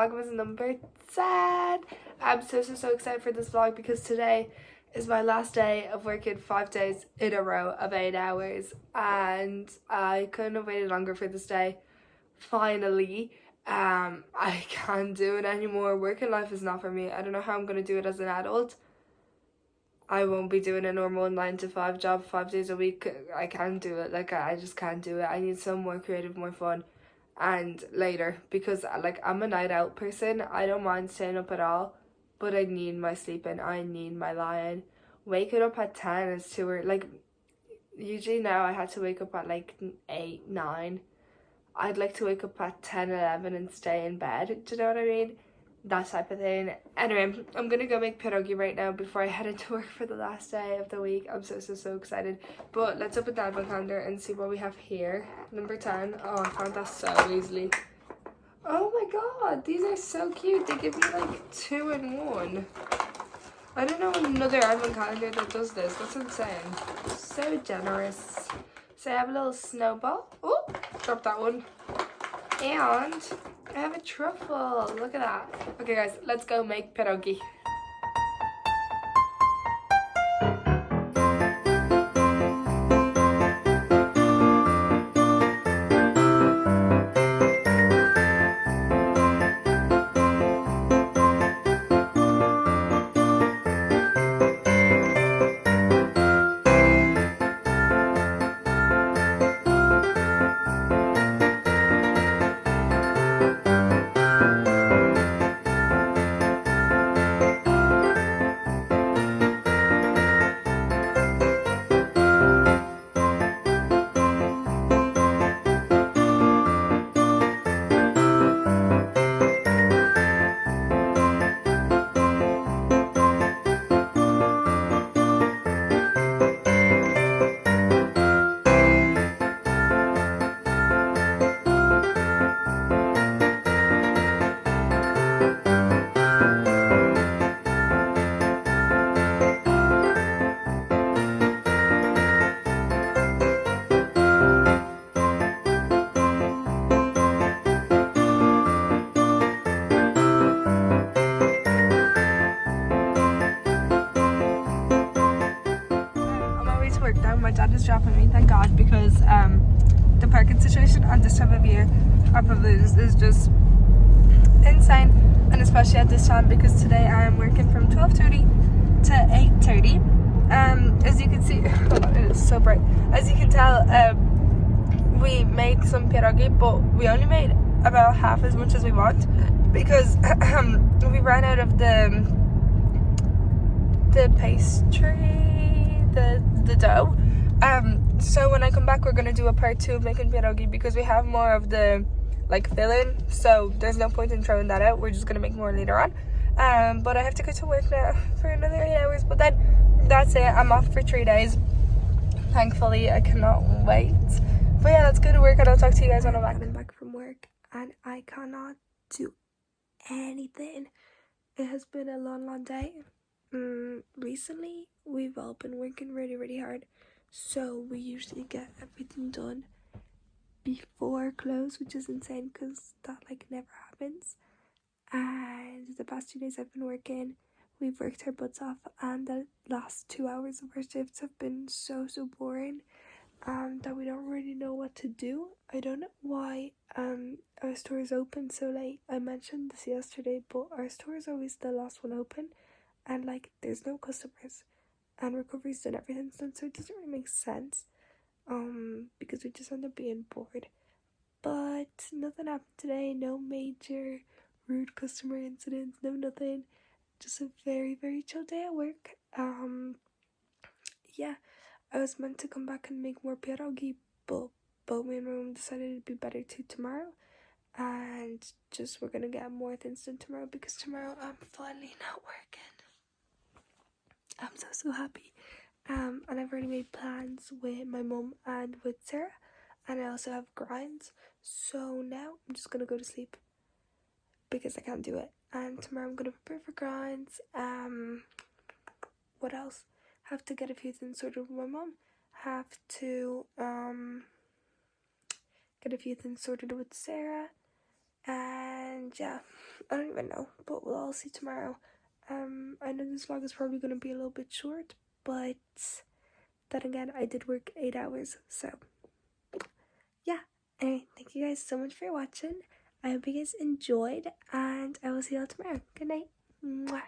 Vlogmas number 10. I'm so excited for this vlog because today is my last day of working 5 days in a row of 8 hours, and I couldn't have waited longer for this day. Finally, I can't do it anymore. Working life is not for me. I don't know how I'm gonna do it as an adult. I won't be doing a normal 9 to 5 job 5 days a week. I can't do it. Like, I just can't do it. I need some more creative, more fun, and later, because like I'm a night out person. I don't mind staying up at all, but I need my sleeping. I need my lying. Waking up at 10 is too early. Like, usually now I had to wake up at like 8, 9. I'd like to wake up at 10, 11 and stay in bed. Do you know what I mean? That type of thing. Anyway, I'm gonna go make pierogi right now before I head into work for the last day of the week. I'm so excited. But let's open the advent calendar and see what we have here. Number 10. Oh, I found that so easily. Oh my god, these are so cute. They give you like 2 in 1. I don't know another advent calendar that does this. That's insane. So generous. So I have a little snowball. Oh, drop that one. And I have a truffle. Look at that. Okay guys, let's go make pierogi. Work now. My dad is dropping me, thank god, because the parking situation at this time of year is just insane, and especially at this time because today I am working from 12:30 to 8:30. As you can see, hold on, it is so bright. As you can tell, we made some pierogi, but we only made about half as much as we want because we ran out of the pastry, the dough. So when I come back, we're gonna do a part 2 of making pierogi because we have more of the like filling, so there's no point in throwing that out. We're just gonna make more later on. But I have to go to work now for another 8 hours, but then that's it. I'm off for 3 days, thankfully. I cannot wait. But yeah, let's go to work and I'll talk to you guys when I'm back. I'm back from work and I cannot do anything. It has been a long day. Recently we've all been working really hard, so we usually get everything done before close, which is insane because that like never happens. And the past 2 days I've been working, we've worked our butts off, and the last 2 hours of our shifts have been so boring that we don't really know what to do. I don't know why our store is open so late. I mentioned this yesterday, but our store is always the last one open, and like there's no customers and recovery's done, everything's done, so it doesn't really make sense because we just end up being bored. But nothing happened today. No major rude customer incidents, no nothing. Just a very chill day at work. Yeah, I was meant to come back and make more pierogi, but me and my mom decided it'd be better to tomorrow, and just we're gonna get more things done tomorrow because tomorrow I'm finally not working. I'm so happy. And I've already made plans with my mum and with Sarah, and I also have grinds, so now I'm just gonna go to sleep because I can't do it. And tomorrow I'm gonna prepare for grinds. What else? Have to get a few things sorted with my mum. Have to get a few things sorted with Sarah, and And yeah, I don't even know, but we'll all see tomorrow. I know this vlog is probably going to be a little bit short, but then again, I did work 8 hours, so yeah. Anyway, thank you guys so much for watching. I hope you guys enjoyed, and I will see you all tomorrow. Good night. Mwah.